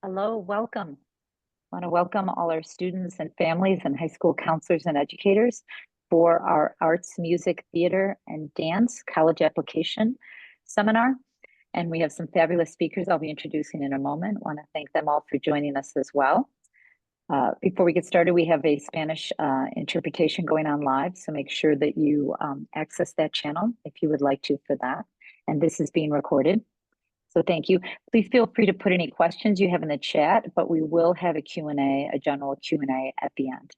Hello, welcome. I want to welcome all our students and families and high school counselors and educators for our Arts, Music, Theater, and Dance College Application Seminar. And we have some fabulous speakers I'll be introducing in a moment. I want to thank them all for joining us as well. Before we get started, we have a Spanish interpretation going on live, so make sure that you access that channel if you would like to for that. And this is being recorded. So thank you. Please feel free to put any questions you have in the chat, but we will have a Q&A, a general Q&A at the end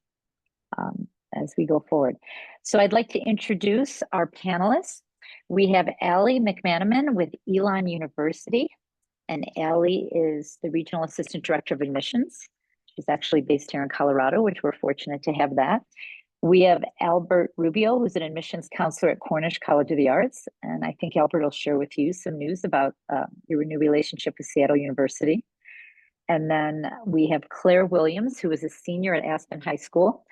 as we go forward. So I'd like to introduce our panelists. We have Allie McManaman with Elon University, and Allie is the Regional Assistant Director of Admissions. She's actually based here in Colorado, which we're fortunate to have that. We have Albert Rubio, who's an admissions counselor at Cornish College of the Arts. And I think Albert will share with you some news about your new relationship with Seattle University. And then we have Claire Williams, who is a senior at Aspen High School,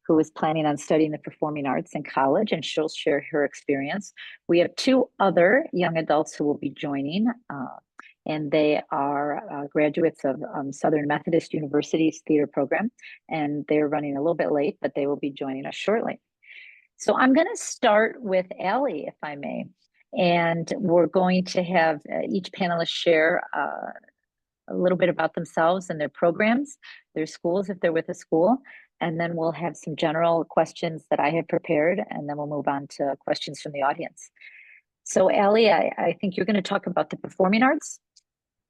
who is planning on studying the performing arts in college, and she'll share her experience. We have two other young adults who will be joining, and they are graduates of Southern Methodist University's theater program, and they're running a little bit late, but they will be joining us shortly. So I'm going to start with Allie, if I may, and we're going to have each panelist share a little bit about themselves and their programs, their schools, if they're with a school, and then we'll have some general questions that I have prepared, and then we'll move on to questions from the audience. So Allie, I think you're going to talk about the performing arts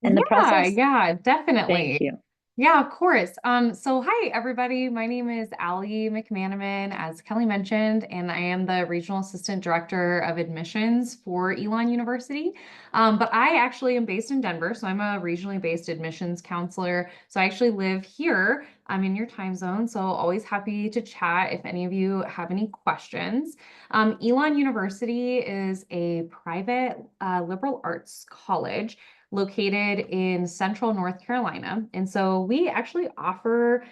and the process. Yeah, Thank definitely. you. Yeah, of course. So hi everybody. My name is Allie McManaman, as Kelly mentioned, and I am the Regional Assistant Director of Admissions for Elon University. But I actually am based in Denver, so I'm a regionally based admissions counselor. So I actually live here. I'm in your time zone, so always happy to chat if any of you have any questions. Elon University is a private liberal arts college located in central North Carolina. And so we actually offer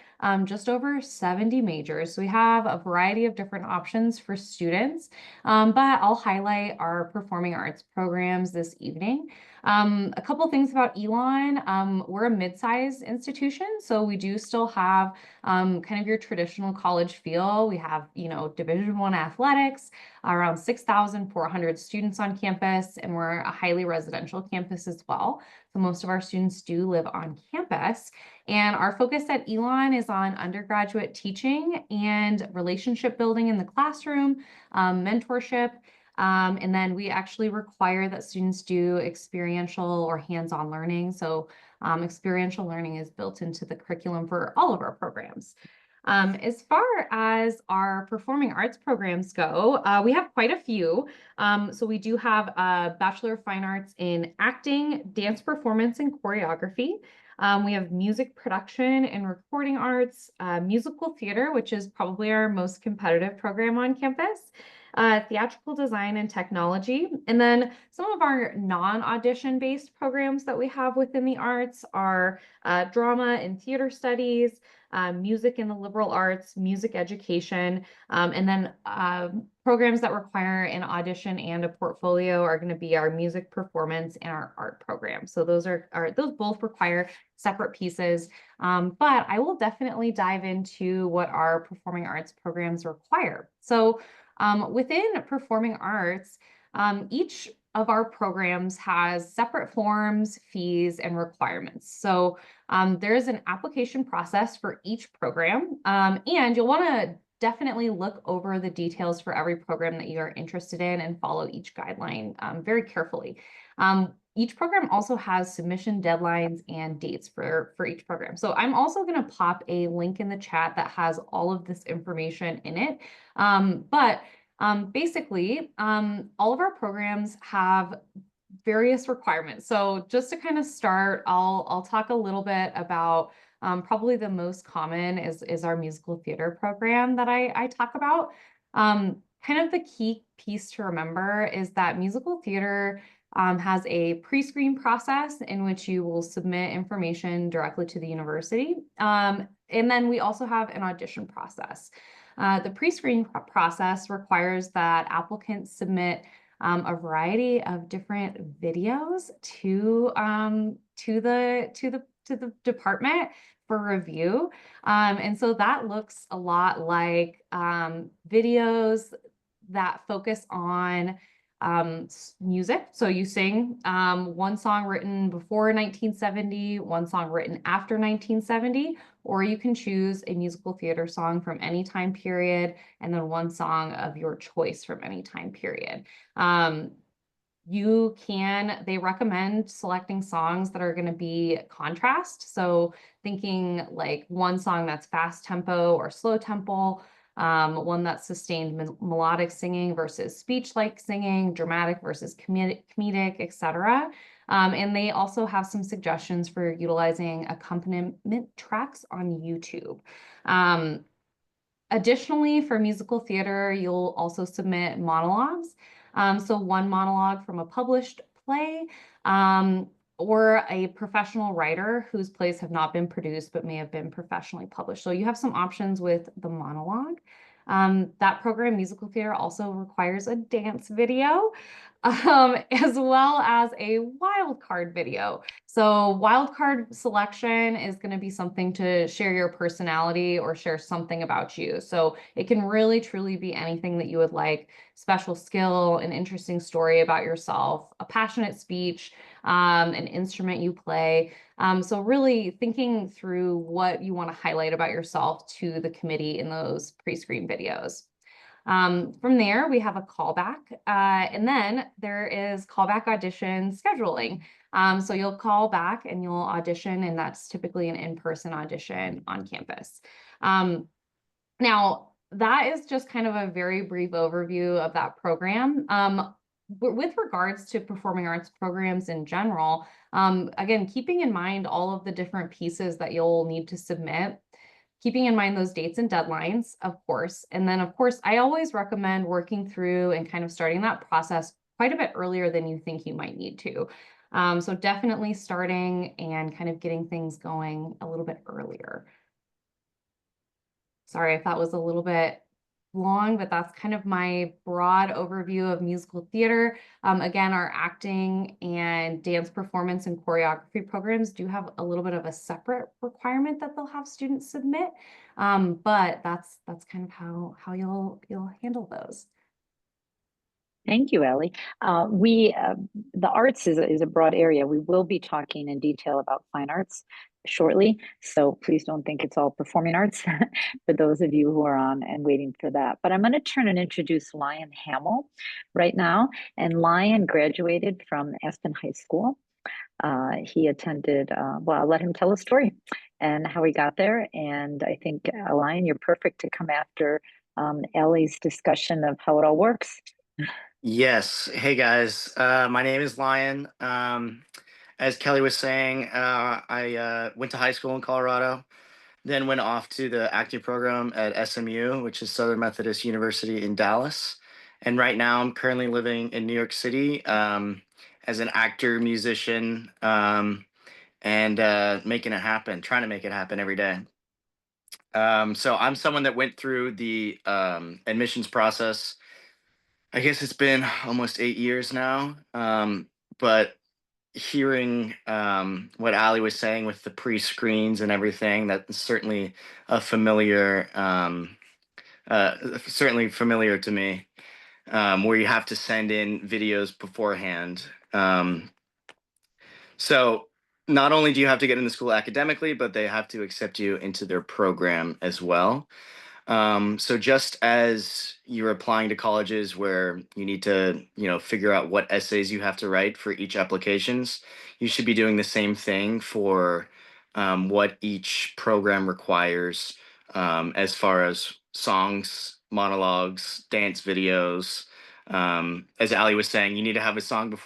just over 70 majors. So we have a variety of different options for students, but I'll highlight our performing arts programs this evening. A couple things about Elon. We're a mid-sized institution, so we do still have kind of your traditional college feel. We have, Division I athletics, around 6,400 students on campus, and we're a highly residential campus as well. So most of our students do live on campus. And our focus at Elon is on undergraduate teaching and relationship building in the classroom, mentorship. And then we actually require that students do experiential or hands-on learning. So experiential learning is built into the curriculum for all of our programs. As far as our performing arts programs go, we have quite a few. So we do have a Bachelor of Fine Arts in acting, dance performance, and choreography. We have music production and recording arts, musical theater, which is probably our most competitive program on campus, theatrical design and technology. And then some of our non-audition based programs that we have within the arts are drama and theater studies, music in the liberal arts, music education, and then programs that require an audition and a portfolio are going to be our music performance and our art program. So those both require separate pieces, but I will definitely dive into what our performing arts programs require. So within performing arts, each of our programs has separate forms, fees, and requirements. So there is an application process for each program, and you'll want to definitely look over the details for every program that you are interested in and follow each guideline very carefully. Each program also has submission deadlines and dates for each program. So I'm also going to pop a link in the chat that has all of this information in it. Basically, all of our programs have various requirements. So just to kind of start, I'll talk a little bit about probably the most common is our musical theater program that I talk about. Kind of the key piece to remember is that musical theater has a pre-screen process in which you will submit information directly to the university. And then we also have an audition process. The pre-screen process requires that applicants submit a variety of different videos to to the department for review. And so that looks a lot like videos that focus on music. So you sing one song written before 1970, one song written after 1970, or you can choose a musical theater song from any time period, and then one song of your choice from any time period. They recommend selecting songs that are going to be contrast. So thinking like one song that's fast tempo or slow tempo, one that's sustained melodic singing versus speech-like singing, dramatic versus comedic, etc. And they also have some suggestions for utilizing accompaniment tracks on YouTube. Additionally, for musical theater, you'll also submit monologues. So one monologue from a published play, or a professional writer whose plays have not been produced but may have been professionally published. So you have some options with the monologue. That program, musical theater, also requires a dance video, as well as a wildcard video. So wildcard selection is going to be something to share your personality or share something about you. So it can really truly be anything that you would like: special skill, an interesting story about yourself, a passionate speech, an instrument you play. So really thinking through what you want to highlight about yourself to the committee in those pre-screen videos. From there, we have a callback, and then there is callback audition scheduling. So you'll call back and you'll audition, and that's typically an in-person audition on campus. Now, that is just kind of a very brief overview of that program. With regards to performing arts programs in general, again, keeping in mind all of the different pieces that you'll need to submit, keeping in mind those dates and deadlines, of course. And then, of course, I always recommend working through and kind of starting that process quite a bit earlier than you think you might need to. So definitely starting and kind of getting things going a little bit earlier. Sorry if that was a little bit long, but that's kind of my broad overview of musical theater. Again, our acting and dance performance and choreography programs do have a little bit of a separate requirement that they'll have students submit, but that's kind of how you'll handle those. Thank you, Ellie. The arts is a broad area. We will be talking in detail about fine arts shortly, so please don't think it's all performing arts for those of you who are on and waiting for that. But I'm going to turn and introduce Lyon Hamill right now. And Lyon graduated from Aspen High School. He attended, well, I'll let him tell a story and how he got there. And I think, Lyon, you're perfect to come after Ellie's discussion of how it all works. Yes. Hey guys. My name is Lyon. As Kelly was saying, I went to high school in Colorado, then went off to the acting program at SMU, which is Southern Methodist University in Dallas. And right now I'm currently living in New York City as an actor, musician, and making it happen, trying to make it happen every day. So I'm someone that went through the admissions process. I guess it's been almost 8 years now. But hearing what Ali was saying with the pre-screens and everything, that's certainly a familiar, certainly familiar to me, where you have to send in videos beforehand. So not only do you have to get into school academically, but they have to accept you into their program as well. So just as you're applying to colleges where you need to, figure out what essays you have to write for each applications, you should be doing the same thing for what each program requires, as far as songs, monologues, dance videos. As Ali was saying, you need to have a song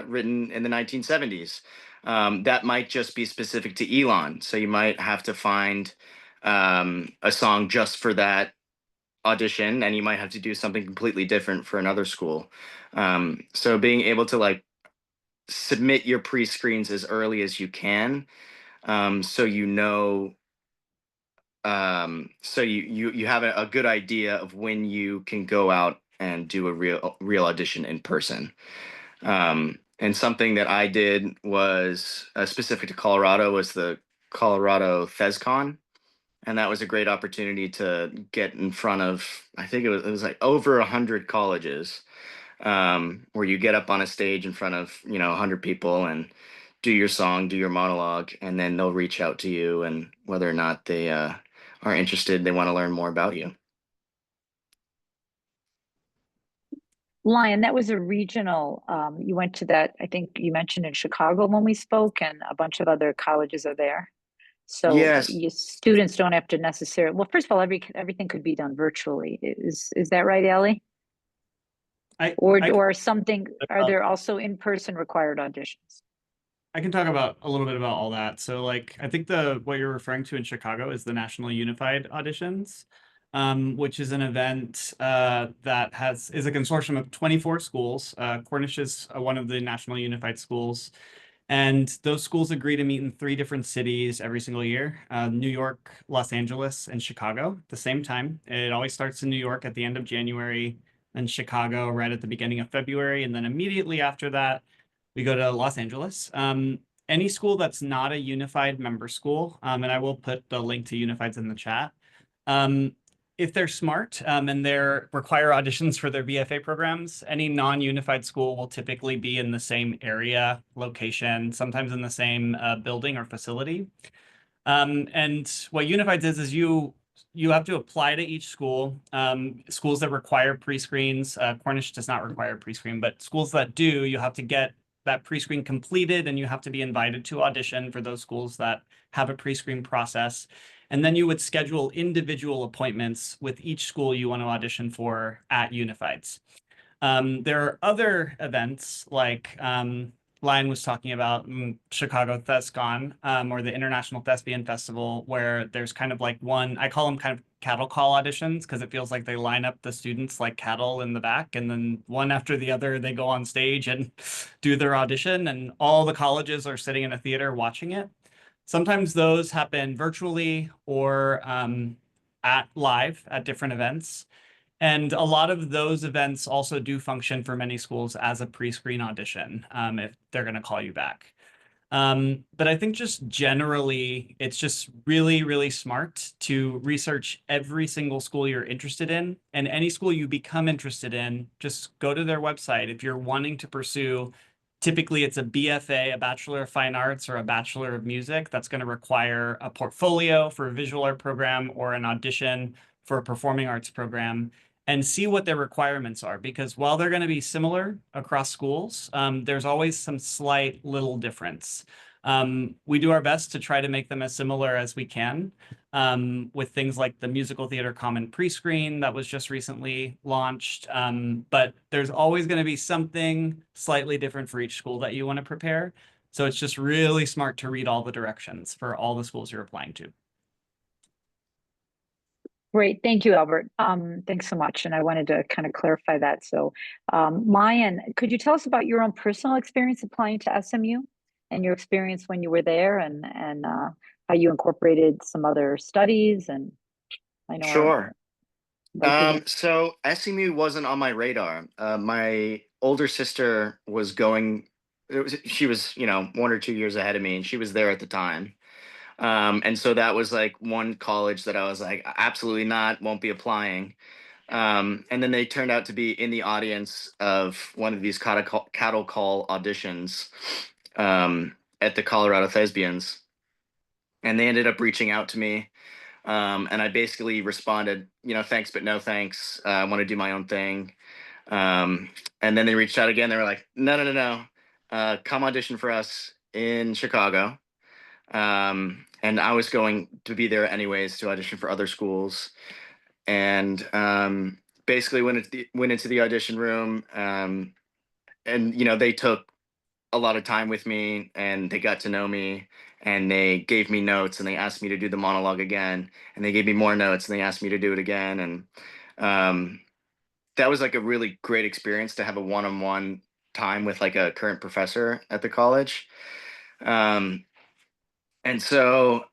written in the 1970s. That might just be specific to Elon, so you might have to find a song just for that audition, and you might have to do something completely different for another school. So being able to submit your pre-screens as early as you can, so you have a good idea of when you can go out and do a real audition in person. And something that I did was specific to Colorado was the Colorado ThesCon, and that was a great opportunity to get in front of, I think it was like over 100 colleges, where you get up on a stage in front of 100 people and do your song, do your monologue, and then they'll reach out to you, and whether or not they are interested, they want to learn more about you. Lion, that was a regional, you went to that, I think you mentioned in Chicago when we spoke, and a bunch of other colleges are there. So Yes. you students don't have to necessarily, well, first of all, everything could be done virtually. Is that right, Ellie? I Or something, are uh, there also in-person required auditions? I can talk about a little bit about all that. So like I think what you're referring to in Chicago is the National Unified Auditions, which is an event that is a consortium of 24 schools. Cornish is one of the National Unified schools. And those schools agree to meet in 3 different cities every single year, New York, Los Angeles, and Chicago at the same time. It always starts in New York at the end of January, and Chicago right at the beginning of February. And then immediately after that, we go to Los Angeles. Any school that's not a unified member school, and I will put the link to Unifieds in the chat. If they're smart and they require auditions for their BFA programs, any non-unified school will typically be in the same area, location, sometimes in the same building or facility. And what Unifieds is you have to apply to each school. Schools that require pre-screens, Cornish does not require pre-screen, but schools that do, you have to get that pre-screen completed and you have to be invited to audition for those schools that have a pre-screen process. And then you would schedule individual appointments with each school you want to audition for at Unifieds. There are other events like Lion was talking about Chicago ThesCon, or the International Thespian Festival, where there's kind of like one, I call them kind of cattle call auditions because it feels like they line up the students like cattle in the back, and then one after the other, they go on stage and do their audition, and all the colleges are sitting in a theater watching it. Sometimes those happen virtually or at live at different events. And a lot of those events also do function for many schools as a pre-screen audition if they're going to call you back. But I think just generally, it's just really, really smart to research every single school you're interested in. And any school you become interested in, just go to their website. If you're wanting to pursue, typically it's a BFA, a Bachelor of Fine Arts, or a Bachelor of Music. That's going to require a portfolio for a visual art program or an audition for a performing arts program, and see what their requirements are. Because while they're going to be similar across schools, there's always some slight little difference. We do our best to try to make them as similar as we can, with things like the Musical Theater Common pre-screen that was just recently launched. But there's always going to be something slightly different for each school that you want to prepare. So it's just really smart to read all the directions for all the schools you're applying to. Great, thank you, Albert. Thanks so much. And I wanted to kind of clarify that. So, Lion, could you tell us about your own personal experience applying to SMU and your experience when you were there, and how you incorporated some other studies? And I know Sure. our So SMU wasn't on my radar. My older sister was going. She was 1 or 2 years ahead of me, and she was there at the time. And so that was like one college that I was like, absolutely not, won't be applying. And then they turned out to be in the audience of one of these cattle call auditions at the Colorado Thespians. And they ended up reaching out to me. And I basically responded, thanks, but no thanks. I want to do my own thing. And then they reached out again. They were like, no. Come audition for us in Chicago. And I was going to be there anyways to audition for other schools, and basically went into the audition room, and they took a lot of time with me, and they got to know me, and they gave me notes, and they asked me to do the monologue again, and they gave me more notes, and they asked me to do it again, and that was like a really great experience to have a one-on-one time with like a current professor at the college. And so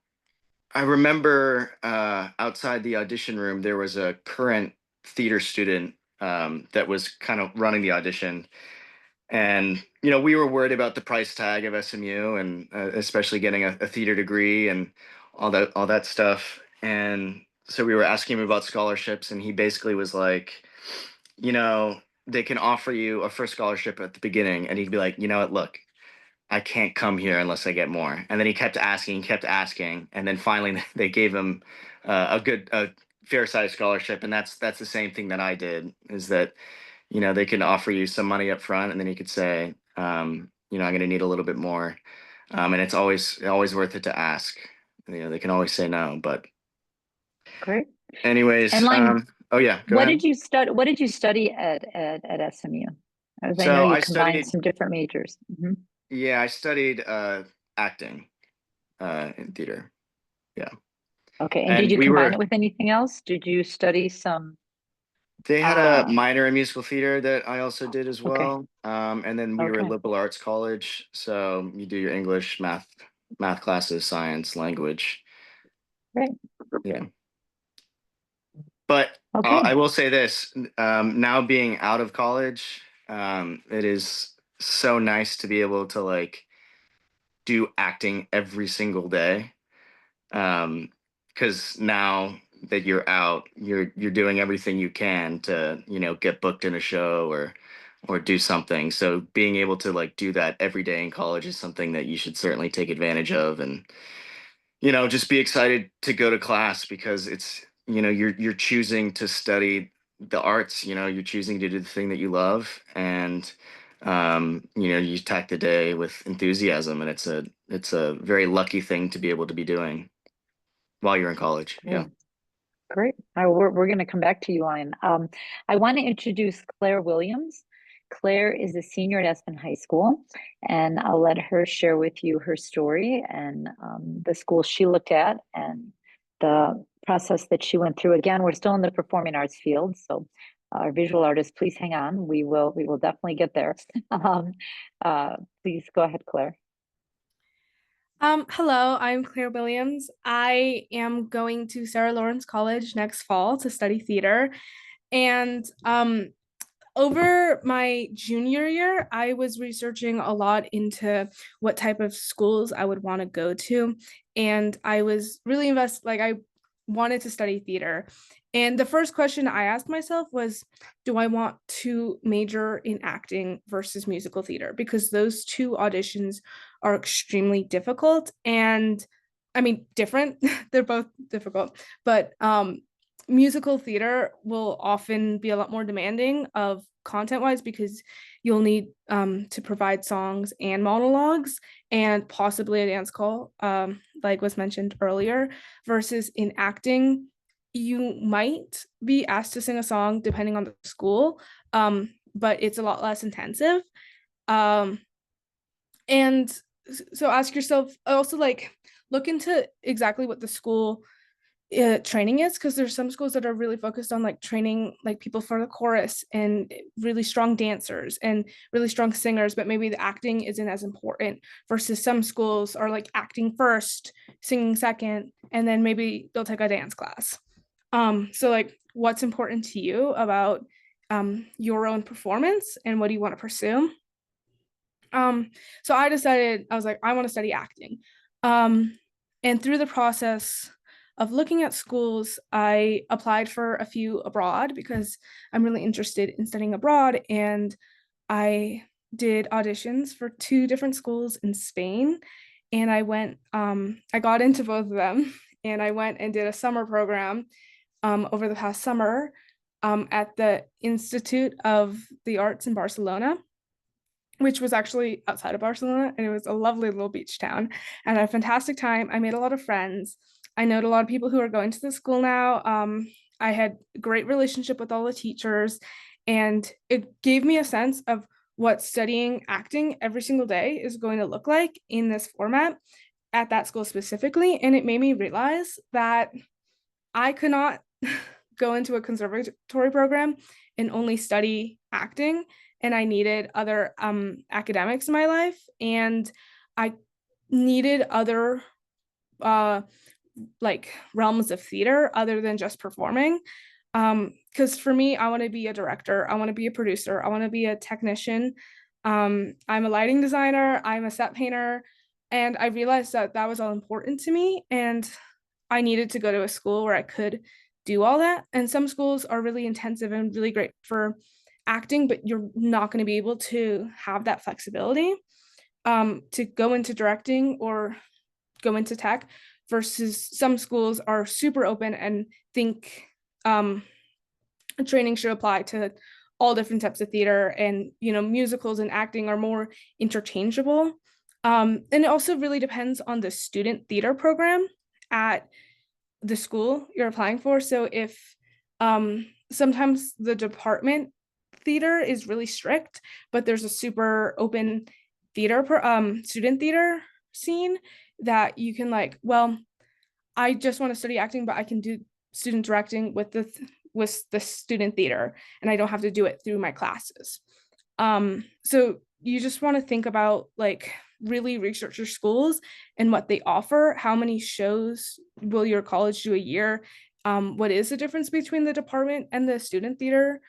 I remember outside the audition room, there was a current theater student that was kind of running the audition. And, we were worried about the price tag of SMU and especially getting a theater degree and all that stuff. And so we were asking him about scholarships, and he basically was like, they can offer you a first scholarship at the beginning. And he'd be like, you know what, look, I can't come here unless I get more. And then he kept asking. And then finally they gave him a fair sized scholarship. And that's the same thing that I did, is that, they can offer you some money up front, and then you could say, I'm going to need a little bit more. And it's always worth it to ask. They can always say no, but Great. anyways, And Line, oh yeah, go what ahead. did you study? What did you study at SMU? As I So know you I combined studied, some different majors. Mhm. yeah, I studied acting in theater. Yeah. Okay, and did And you combine it with anything else? Did you study some? they had a Uh, minor in musical theater that I also did as okay, well. And then we were a okay, liberal arts college, so you do your English, math classes, science, language. great. Yeah. But Okay, I will say this, now being out of college, it is so nice to be able to like do acting every single day. Because now that you're out, you're doing everything you can to, get booked in a show or do something. So being able to like do that every day in college is something that you should certainly take advantage of, and just be excited to go to class, because it's, you're choosing to study the arts, you're choosing to do the thing that you love. And you attack the day with enthusiasm, and it's a very lucky thing to be able to be doing while you're in college. Yeah. great, great. We're going to come back to you, Lion. I want to introduce Claire Williams. Claire is a senior at Aspen High School, and I'll let her share with you her story and the school she looked at and the process that she went through. Again, we're still in the performing arts field, so our visual artists, please hang on. We will definitely get there. Um, please go ahead, Claire. Hello, I'm Claire Williams. I am going to Sarah Lawrence College next fall to study theater. And over my junior year, I was researching a lot into what type of schools I would want to go to. And I was really invested, like I wanted to study theater. And the first question I asked myself was, do I want to major in acting versus musical theater? Because those two auditions are extremely difficult. And I mean, different, they're both difficult, but musical theater will often be a lot more demanding of content-wise, because you'll need to provide songs and monologues and possibly a dance call, like was mentioned earlier, versus in acting, you might be asked to sing a song depending on the school, but it's a lot less intensive. And so ask yourself, also like look into exactly what the school training is, because there's some schools that are really focused on like training like people for the chorus and really strong dancers and really strong singers, but maybe the acting isn't as important, versus some schools are like acting first, singing second, and then maybe they'll take a dance class. So like what's important to you about your own performance and what do you want to pursue? So I decided, I was like, I want to study acting. And through the process of looking at schools, I applied for a few abroad because I'm really interested in studying abroad. And I did auditions for 2 different schools in Spain. And I went, I got into both of them, and I went and did a summer program over the past summer at the Institute of the Arts in Barcelona, which was actually outside of Barcelona, and it was a lovely little beach town. And I had a fantastic time. I made a lot of friends. I know a lot of people who are going to the school now. I had a great relationship with all the teachers, and it gave me a sense of what studying acting every single day is going to look like in this format at that school specifically. And it made me realize that I could not go into a conservatory program and only study acting, and I needed other academics in my life, and I needed other like realms of theater other than just performing. Because for me, I want to be a director, I want to be a producer, I want to be a technician. I'm a lighting designer, I'm a set painter, and I realized that that was all important to me, and I needed to go to a school where I could do all that. And some schools are really intensive and really great for acting, but you're not going to be able to have that flexibility to go into directing or go into tech, versus some schools are super open and think training should apply to all different types of theater, and musicals and acting are more interchangeable. And it also really depends on the student theater program at the school you're applying for. So if sometimes the department theater is really strict, but there's a super open theater student theater scene that you can like, well, I just want to study acting, but I can do student directing with the student theater, and I don't have to do it through my classes. So you just want to think about like really research your schools and what they offer. How many shows will your college do a year? What is the difference between the department and the student theater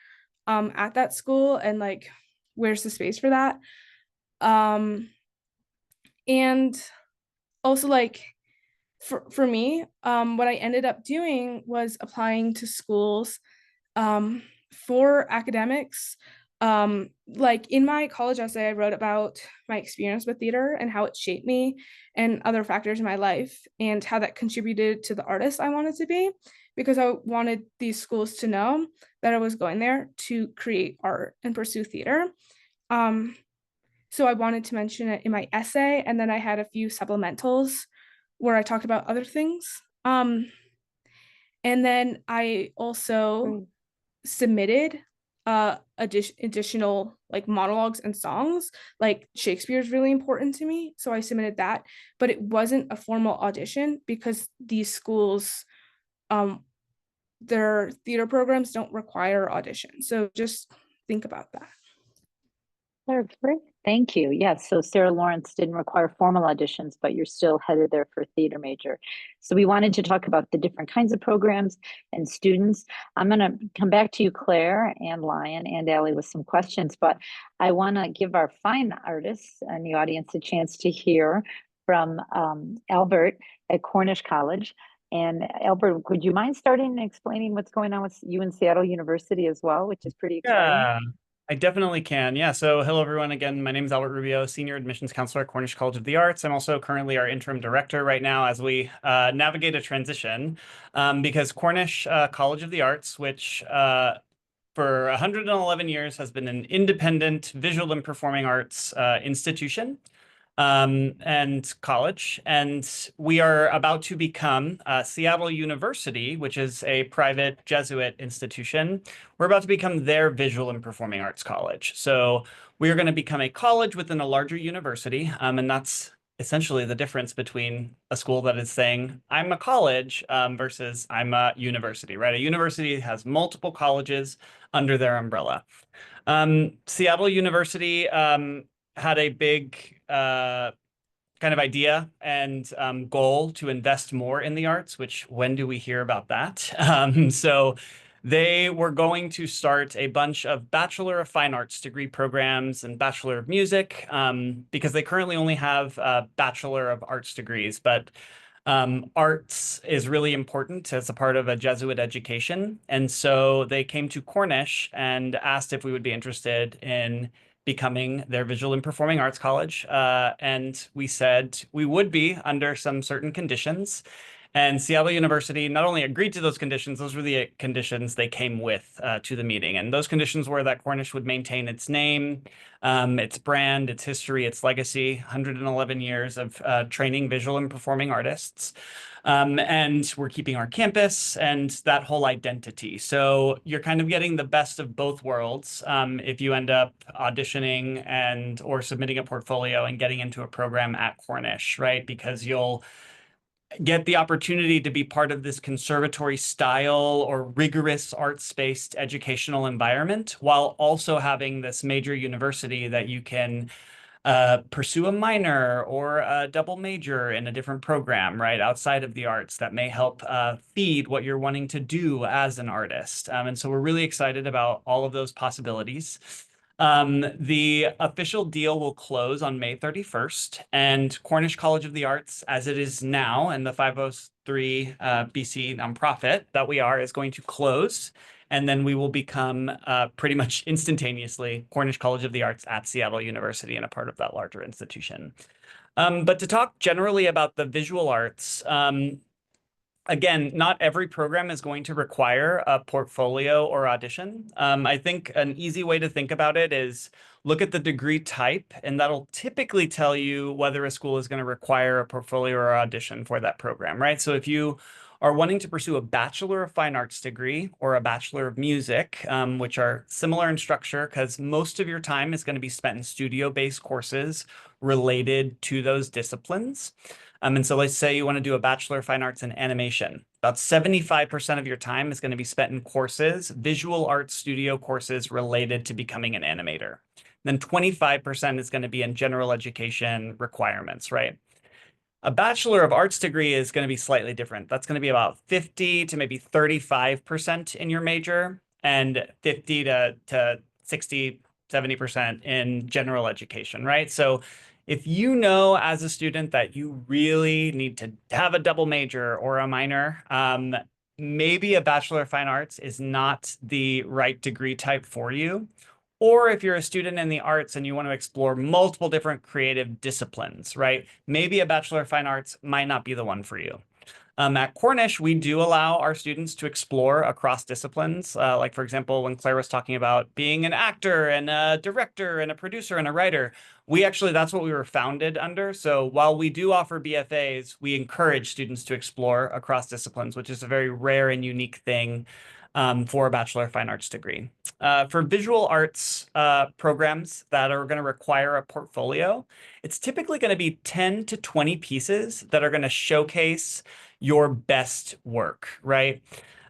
at that school, and like where's the space for that? And also like for me, what I ended up doing was applying to schools for academics. Like in my college essay, I wrote about my experience with theater and how it shaped me and other factors in my life, and how that contributed to the artist I wanted to be, because I wanted these schools to know that I was going there to create art and pursue theater. So I wanted to mention it in my essay, and then I had a few supplementals where I talked about other things. And then I also submitted additional like monologues and songs. Like Shakespeare is really important to me, so I submitted that, but it wasn't a formal audition because these schools, their theater programs don't require audition. So just think about that. Great. Thank you. Yes, so Sarah Lawrence didn't require formal auditions, but you're still headed there for theater major. So we wanted to talk about the different kinds of programs and students. I'm going to come back to you, Claire and Lion and Allie, with some questions, but I want to give our fine artists and the audience a chance to hear from Albert at Cornish College. And Albert, would you mind starting and explaining what's going on with you in Seattle University as well, which is pretty exciting? Yeah, I definitely can. Yeah. So hello, everyone. Again, my name is Albert Rubio, Senior Admissions Counselor at Cornish College of the Arts. I'm also currently our interim director right now as we navigate a transition because Cornish College of the Arts, which for 111 years has been an independent visual and performing arts institution and college. And we are about to become Seattle University, which is a private Jesuit institution. We're about to become their visual and performing arts college. So we are going to become a college within a larger university. And that's essentially the difference between a school that is saying, I'm a college versus I'm a university, right? A university has multiple colleges under their umbrella. Seattle University had a big kind of idea and goal to invest more in the arts, which when do we hear about that? So they were going to start a bunch of Bachelor of Fine Arts degree programs and Bachelor of Music because they currently only have Bachelor of Arts degrees, but arts is really important as a part of a Jesuit education. And so they came to Cornish and asked if we would be interested in becoming their visual and performing arts college. And we said we would be under some certain conditions. And Seattle University not only agreed to those conditions, those were the conditions they came with to the meeting. And those conditions were that Cornish would maintain its name, its brand, its history, its legacy, 111 years of training visual and performing artists. And we're keeping our campus and that whole identity. So you're kind of getting the best of both worlds if you end up auditioning and or submitting a portfolio and getting into a program at Cornish, right? Because you'll get the opportunity to be part of this conservatory style or rigorous arts-based educational environment while also having this major university that you can pursue a minor or a double major in a different program, right, outside of the arts that may help feed what you're wanting to do as an artist. And so we're really excited about all of those possibilities. The official deal will close on May 31st, and Cornish College of the Arts, as it is now, and the 503 BC nonprofit that we are, is going to close. And then we will become pretty much instantaneously Cornish College of the Arts at Seattle University and a part of that larger institution. But to talk generally about the visual arts, again, not every program is going to require a portfolio or audition. I think an easy way to think about it is look at the degree type, and that'll typically tell you whether a school is going to require a portfolio or audition for that program, right? So if you are wanting to pursue a Bachelor of Fine Arts degree or a Bachelor of Music, which are similar in structure because most of your time is going to be spent in studio-based courses related to those disciplines. And so let's say you want to do a Bachelor of Fine Arts in animation. About 75% of your time is going to be spent in courses, visual arts studio courses related to becoming an animator. Then 25% is going to be in general education requirements, right? A Bachelor of Arts degree is going to be slightly different. That's going to be about 50 to maybe 35% in your major and 50 to 60, 70% in general education, right? So if you know as a student that you really need to have a double major or a minor, maybe a Bachelor of Fine Arts is not the right degree type for you. Or if you're a student in the arts and you want to explore multiple different creative disciplines, right? Maybe a Bachelor of Fine Arts might not be the one for you. At Cornish, we do allow our students to explore across disciplines. Like, for example, when Claire was talking about being an actor and a director and a producer and a writer, that's what we were founded under. So while we do offer BFAs, we encourage students to explore across disciplines, which is a very rare and unique thing for a Bachelor of Fine Arts degree. For visual arts programs that are going to require a portfolio, it's typically going to be 10 to 20 pieces that are going to showcase your best work, right?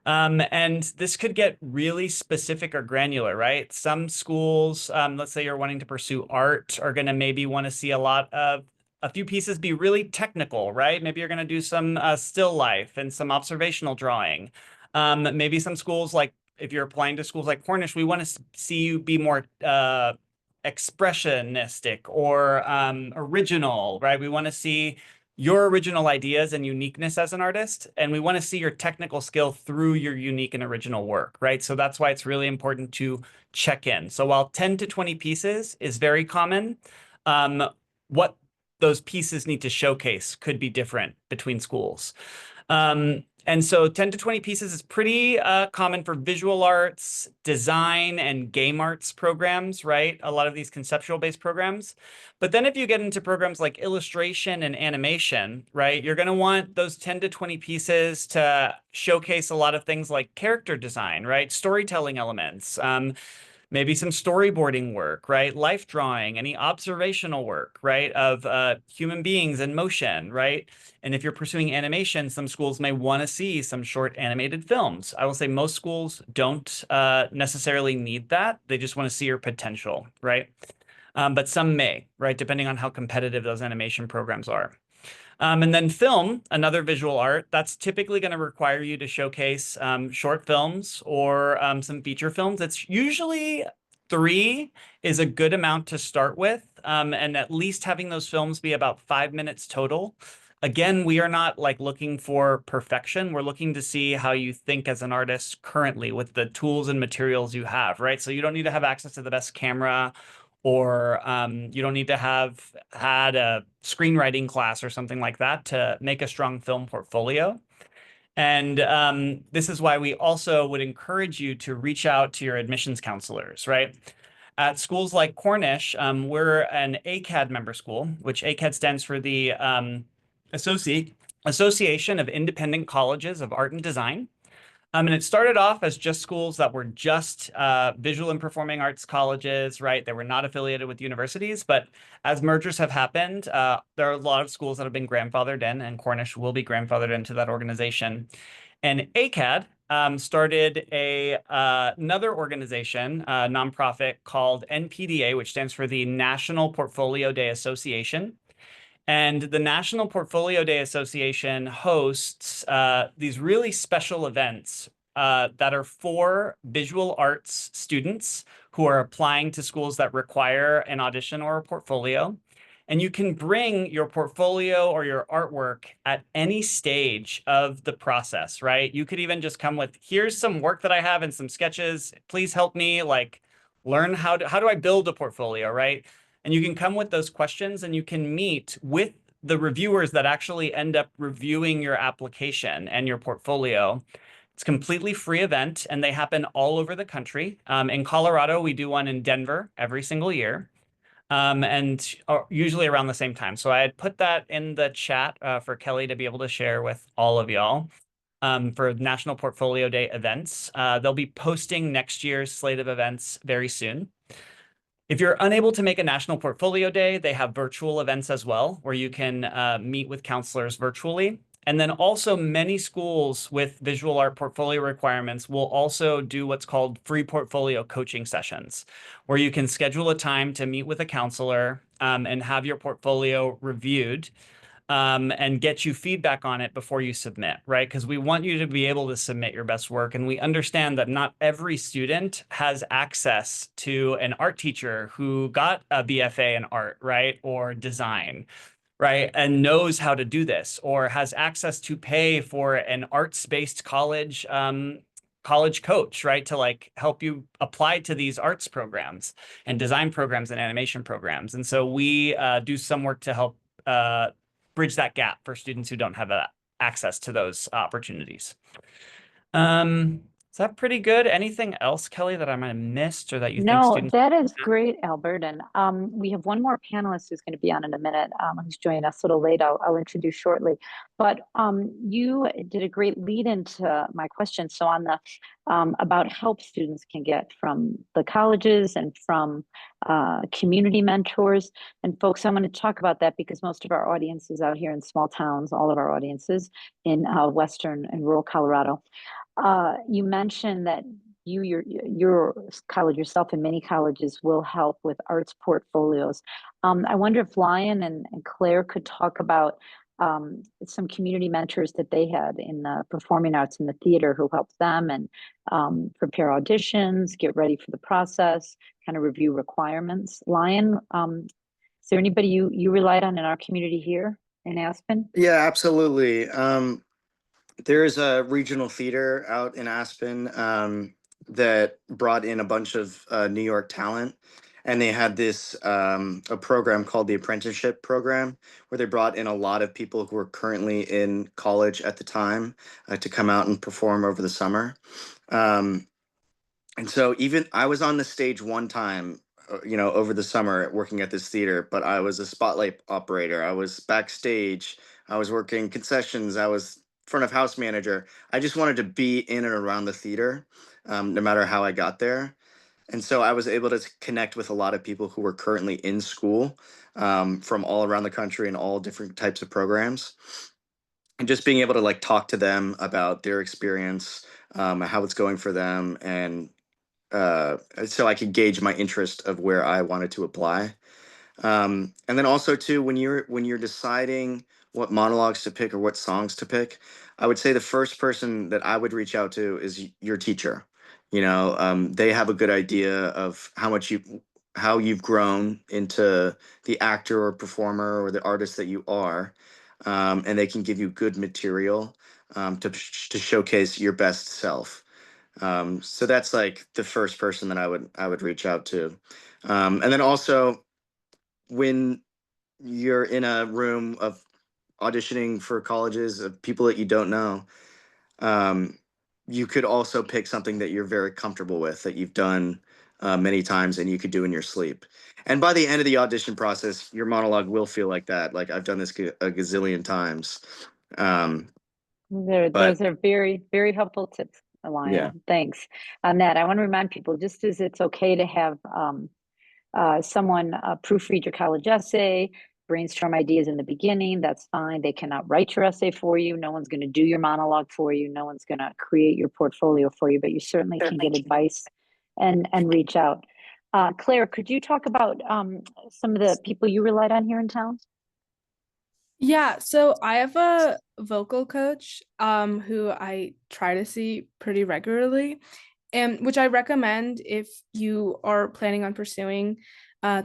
And this could get really specific or granular, right? Some schools, let's say you're wanting to pursue art, are going to maybe want to see a few pieces be really technical, right? Maybe you're going to do some still life and some observational drawing. Maybe some schools, like if you're applying to schools like Cornish, we want to see you be more expressionistic or original, right? We want to see your original ideas and uniqueness as an artist, and we want to see your technical skill through your unique and original work, right? So that's why it's really important to check in. So while 10 to 20 pieces is very common, what those pieces need to showcase could be different between schools. And so 10 to 20 pieces is pretty common for visual arts, design, and game arts programs, right? A lot of these conceptual-based programs. But then if you get into programs like illustration and animation, right, you're going to want those 10 to 20 pieces to showcase a lot of things like character design, right? Storytelling elements, maybe some storyboarding work, right? Life drawing, any observational work, right? Of human beings in motion, right? And if you're pursuing animation, some schools may want to see some short animated films. I will say most schools don't necessarily need that. They just want to see your potential, right? But some may, right? Depending on how competitive those animation programs are. And then film, another visual art, that's typically going to require you to showcase short films or some feature films. It's usually 3 is a good amount to start with, and at least having those films be about 5 minutes total. Again, we are not like looking for perfection. We're looking to see how you think as an artist currently with the tools and materials you have, right? So you don't need to have access to the best camera, or you don't need to have had a screenwriting class or something like that to make a strong film portfolio. And this is why we also would encourage you to reach out to your admissions counselors, right? At schools like Cornish, we're an ACAD member school, which ACAD stands for the Association of Independent Colleges of Art and Design. And it started off as just schools that were just visual and performing arts colleges, right? They were not affiliated with universities, but as mergers have happened, there are a lot of schools that have been grandfathered in, and Cornish will be grandfathered into that organization. And ACAD started another organization, a nonprofit called NPDA, which stands for the National Portfolio Day Association. And the National Portfolio Day Association hosts these really special events that are for visual arts students who are applying to schools that require an audition or a portfolio. And you can bring your portfolio or your artwork at any stage of the process, right? You could even just come with, here's some work that I have and some sketches. Please help me like learn how do I build a portfolio, right? And you can come with those questions and you can meet with the reviewers that actually end up reviewing your application and your portfolio. It's a completely free event and they happen all over the country. In Colorado, we do one in Denver every single year. And usually around the same time. So I had put that in the chat for Kelly to be able to share with all of y'all for National Portfolio Day events. They'll be posting next year's slate of events very soon. If you're unable to make a National Portfolio Day, they have virtual events as well, where you can meet with counselors virtually. And then also many schools with visual art portfolio requirements will also do what's called free portfolio coaching sessions, where you can schedule a time to meet with a counselor and have your portfolio reviewed and get you feedback on it before you submit, right? Because we want you to be able to submit your best work. And we understand that not every student has access to an art teacher who got a BFA in art, right? Or design, right? And knows how to do this, or has access to pay for an arts-based college coach, right? To like help you apply to these arts programs and design programs and animation programs. And so we do some work to help bridge that gap for students who don't have access to those opportunities. Is that pretty good? Anything else, Kelly, that I might have missed or that you think No, students? that is great, Albert. And we have one more panelist who's going to be on in a minute, who's joining us a little late. I'll introduce shortly. But you did a great lead into my question. So on the about help students can get from the colleges and from community mentors. And folks, I'm going to talk about that because most of our audience is out here in small towns, all of our audiences in Western and rural Colorado. You mentioned that your college yourself and many colleges will help with arts portfolios. I wonder if Lion and Claire could talk about some community mentors that they had in the performing arts in the theater who helped them and prepare auditions, get ready for the process, kind of review requirements. Lion, is there anybody you relied on in our community here in Aspen? Yeah, absolutely. There's a regional theater out in Aspen that brought in a bunch of New York talent. And they had this a program called the Apprenticeship Program, where they brought in a lot of people who were currently in college at the time to come out and perform over the summer. And so even I was on the stage one time, over the summer working at this theater, but I was a spotlight operator. I was backstage. I was working concessions. I was front of house manager. I just wanted to be in and around the theater, no matter how I got there. And so I was able to connect with a lot of people who were currently in school from all around the country and all different types of programs. And just being able to like talk to them about their experience, how it's going for them, and so I could gauge my interest of where I wanted to apply. And then also too, when you're deciding what monologues to pick or what songs to pick, I would say the first person that I would reach out to is your teacher. They have a good idea of how you've grown into the actor or performer or the artist that you are, and they can give you good material to showcase your best self. So that's like the first person that I would reach out to, and then also when you're in a room of auditioning for colleges of people that you don't know, you could also pick something that you're very comfortable with, that you've done many times and you could do in your sleep. And by the end of the audition process, your monologue will feel like that. Like I've done this a gazillion times. But Those are very, very helpful tips, Alana. Yeah. Thanks on that. I want to remind people, just as it's okay to have someone proofread your college essay, brainstorm ideas in the beginning, that's fine. They cannot write your essay for you. No one's going to do your monologue for you. No one's going to create your portfolio for you, but you certainly can get advice and reach out. Claire, could you talk about some of the people you relied on here in town? Yeah, so I have a vocal coach who I try to see pretty regularly, and which I recommend if you are planning on pursuing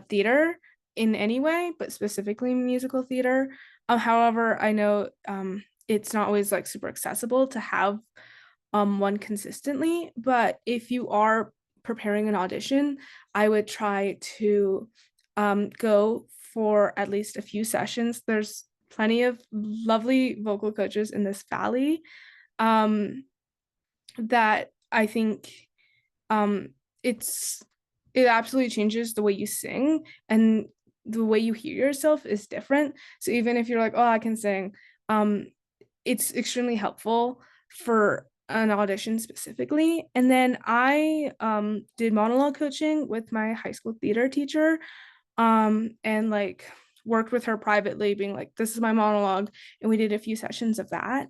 theater in any way, but specifically musical theater. However, I know it's not always like super accessible to have one consistently, but if you are preparing an audition, I would try to go for at least a few sessions. There's plenty of lovely vocal coaches in this valley that I think um, it absolutely changes the way you sing, and the way you hear yourself is different. So even if you're like, oh, I can sing, it's extremely helpful for an audition specifically. And then I did monologue coaching with my high school theater teacher, and like worked with her privately, being like, this is my monologue, and we did a few sessions of that.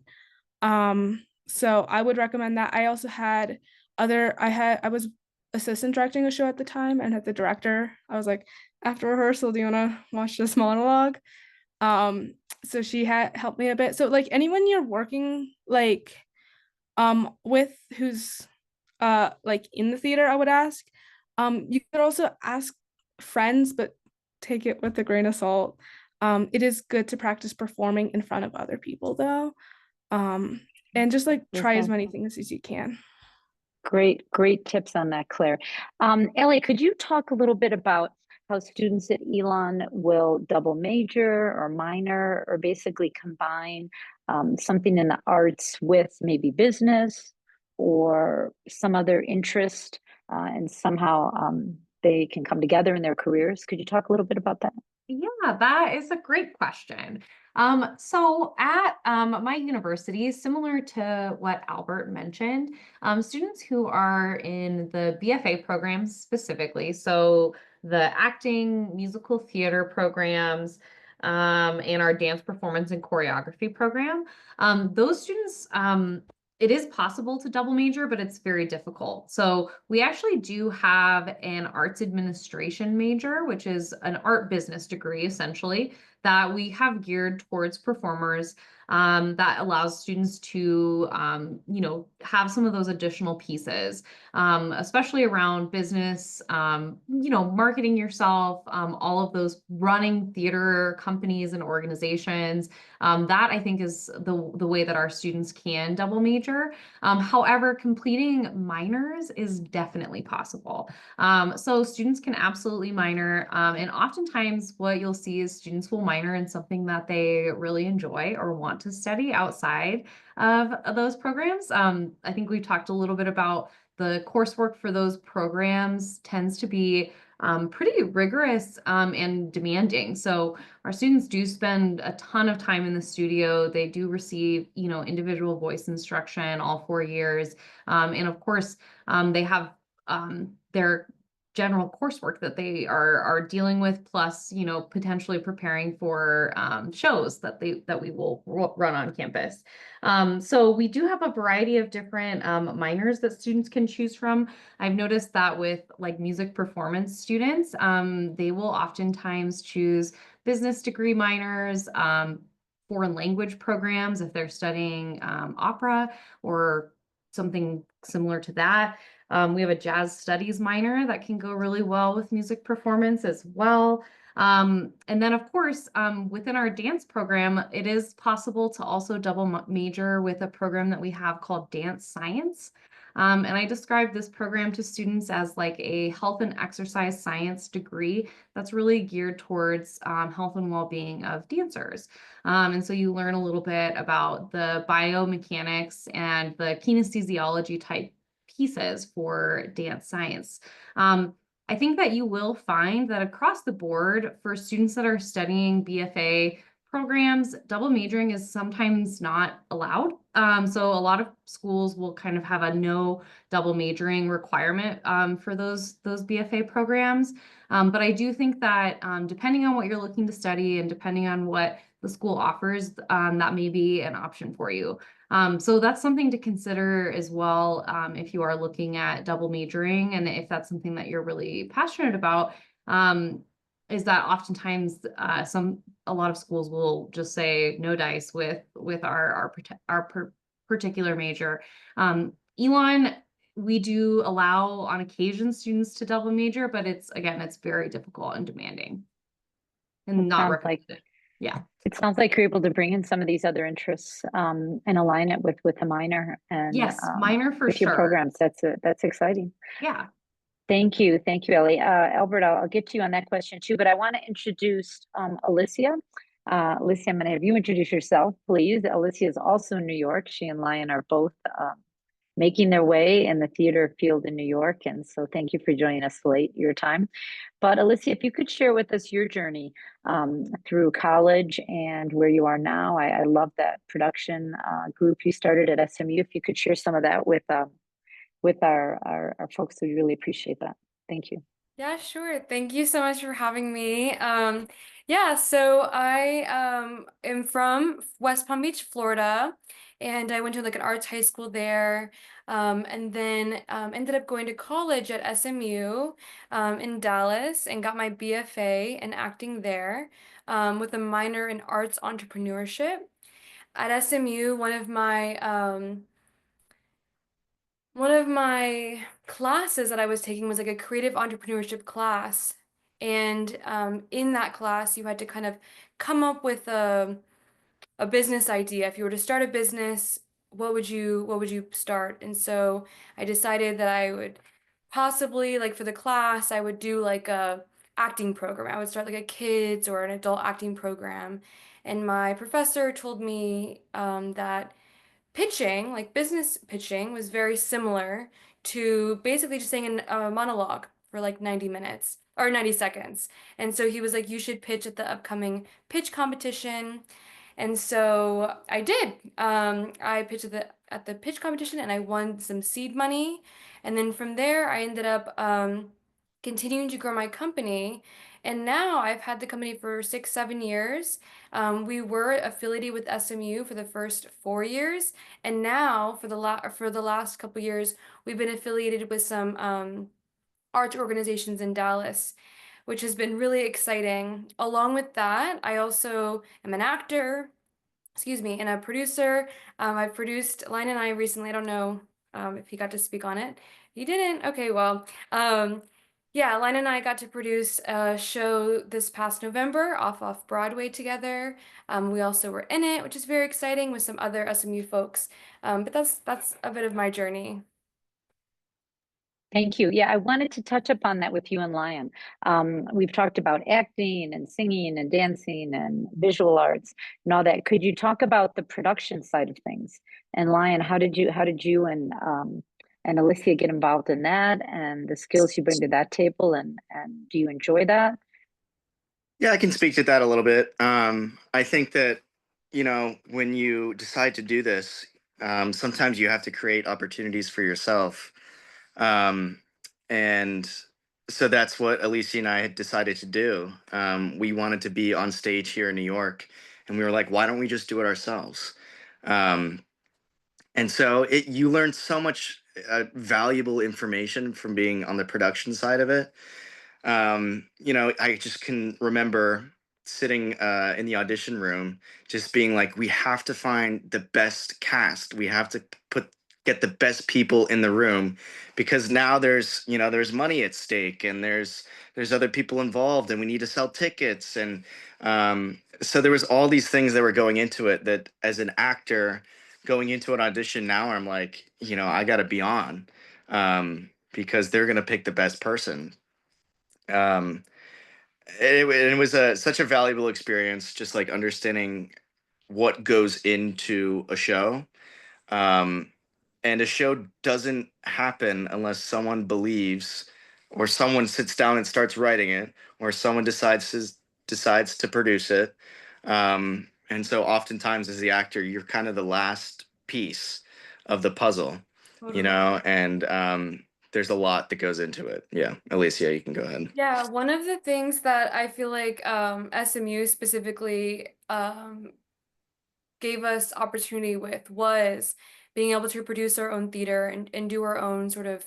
So I would recommend that. I also had I was assistant directing a show at the time, and at the director, I was like, after rehearsal, do you want to watch this monologue? So she had helped me a bit. So like anyone you're working like with who's like in the theater, I would ask. You could also ask friends, but take it with a grain of salt. It is good to practice performing in front of other people though. And just like try as many things as you can. Great tips on that, Claire. Ellie, could you talk a little bit about how students at Elon will double major or minor or basically combine something in the arts with maybe business or some other interest, and somehow they can come together in their careers? Could you talk a little bit about that? Yeah, that is a great question. So at my university, similar to what Albert mentioned, students who are in the BFA programs specifically, so the acting, musical theater programs, and our dance performance and choreography program, those students, it is possible to double major, but it's very difficult. So we actually do have an arts administration major, which is an art business degree, essentially, that we have geared towards performers, that allows students to, have some of those additional pieces, especially around business, marketing yourself, all of those running theater companies and organizations. That I think is the way that our students can double major. However, completing minors is definitely possible. So students can absolutely minor, and oftentimes what you'll see is students will minor in something that they really enjoy or want to study outside of those programs. I think we talked a little bit about the coursework for those programs tends to be pretty rigorous and demanding. So our students do spend a ton of time in the studio. They do receive, individual voice instruction all 4 years. And of course, they have their general coursework that they are dealing with, plus, potentially preparing for shows that we will run on campus. So we do have a variety of different minors that students can choose from. I've noticed that with like music performance students, they will oftentimes choose business degree minors, foreign language programs if they're studying opera or something similar to that. We have a jazz studies minor that can go really well with music performance as well. And then of course, within our dance program, it is possible to also double major with a program that we have called Dance Science. And I describe this program to students as like a health and exercise science degree that's really geared towards health and well-being of dancers. And so you learn a little bit about the biomechanics and the kinesiology type pieces for dance science. I think that you will find that across the board for students that are studying BFA programs, double majoring is sometimes not allowed. So a lot of schools will kind of have a no double majoring requirement for those BFA programs. But I do think that depending on what you're looking to study and depending on what the school offers, that may be an option for you. So that's something to consider as well if you are looking at double majoring, and if that's something that you're really passionate about, is that oftentimes a lot of schools will just say no dice with our particular major. Elon we do allow on occasion students to double major, but it's very difficult and demanding and not Sounds like recommended. Yeah. it sounds like you're able to bring in some of these other interests and align it with a minor and Yes, minor for with your sure. programs. That's exciting. Yeah. Thank you, Ellie. Albert, I'll get to you on that question too, but I want to introduce Alicia. Alicia, I'm going to have you introduce yourself, please. Alicia is also in New York. She and Lion are both making their way in the theater field in New York, and so thank you for joining us late your time. But Alicia, if you could share with us your journey through college and where you are now. I love that production group you started at SMU. If you could share some of that with our folks, we really appreciate that. Thank you. Yeah, sure. Thank you so much for having me. Yeah, so I am from West Palm Beach, Florida, and I went to like an arts high school there, and then ended up going to college at SMU in Dallas and got my BFA in acting there with a minor in arts entrepreneurship. At SMU, one of my classes that I was taking was like a creative entrepreneurship class. And in that class, you had to kind of come up with a business idea. If you were to start a business, what would you start? And so I decided that I would possibly, like for the class, I would do like a acting program. I would start like a kids or an adult acting program. And my professor told me that pitching, like business pitching, was very similar to basically just saying a monologue for like 90 minutes or 90 seconds. And so he was like, you should pitch at the upcoming pitch competition. And so I did. I pitched at the pitch competition and I won some seed money. And then from there, I ended up continuing to grow my company. And now I've had the company for 6, 7 years. We were affiliated with SMU for the first 4 years, and now for the last couple years, we've been affiliated with some arts organizations in Dallas, which has been really exciting. Along with that, I also am an actor, excuse me, and a producer. I've produced Line and I recently. I don't know if he got to speak on it. He didn't. Okay, well, yeah, Line and I got to produce a show this past November off Broadway together. We also were in it, which is very exciting with some other SMU folks. But that's a bit of my journey. Thank you. Yeah, I wanted to touch upon that with you and Lion. We've talked about acting and singing and dancing and visual arts and all that. Could you talk about the production side of things? And Lion, how did you and Alicia get involved in that and the skills you bring to that table? And do you enjoy that? Yeah, I can speak to that a little bit. I think that, when you decide to do this, sometimes you have to create opportunities for yourself. And so that's what Alicia and I had decided to do. We wanted to be on stage here in New York, and we were like, why don't we just do it ourselves? And so you learn so much valuable information from being on the production side of it. I just can remember sitting in the audition room, just being like, we have to find the best cast. We have to get the best people in the room, because now there's money at stake, and there's other people involved, and we need to sell tickets. And so there was all these things that were going into it, that as an actor going into an audition now, I'm like, I got to be on, because they're going to pick the best person. It was such a valuable experience, just like understanding what goes into a show. And a show doesn't happen unless someone believes, or someone sits down and starts writing it, or someone decides to produce it. And so oftentimes as the actor, you're kind of the last piece of the puzzle, Totally. and there's a lot that goes into it. Yeah, Alicia, you can go ahead. Yeah, one of the things that I feel like SMU specifically gave us opportunity with was being able to produce our own theater and do our own sort of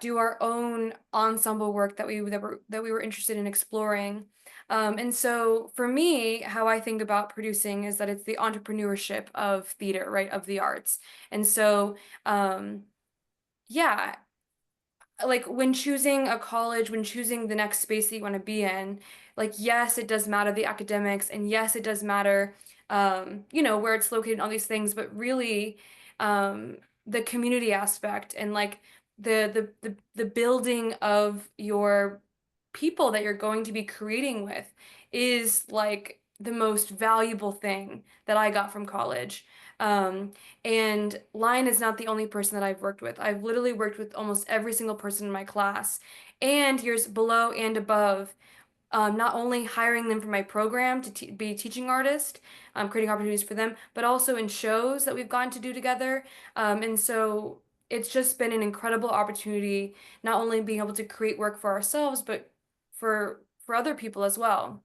do our own ensemble work that we were interested in exploring. And so for me, how I think about producing is that it's the entrepreneurship of theater, right, of the arts. And so yeah, like when choosing a college, when choosing the next space that you want to be in, like yes, it does matter the academics, and yes, it does matter, where it's located and all these things, but really, the community aspect and like the building of your people that you're going to be creating with is like the most valuable thing that I got from college. Um, and Lion is not the only person that I've worked with. I've literally worked with almost every single person in my class and years below and above. Not only hiring them for my program to be a teaching artist, creating opportunities for them, but also in shows that we've gone to do together. And so it's just been an incredible opportunity, not only being able to create work for ourselves, but for other people as well.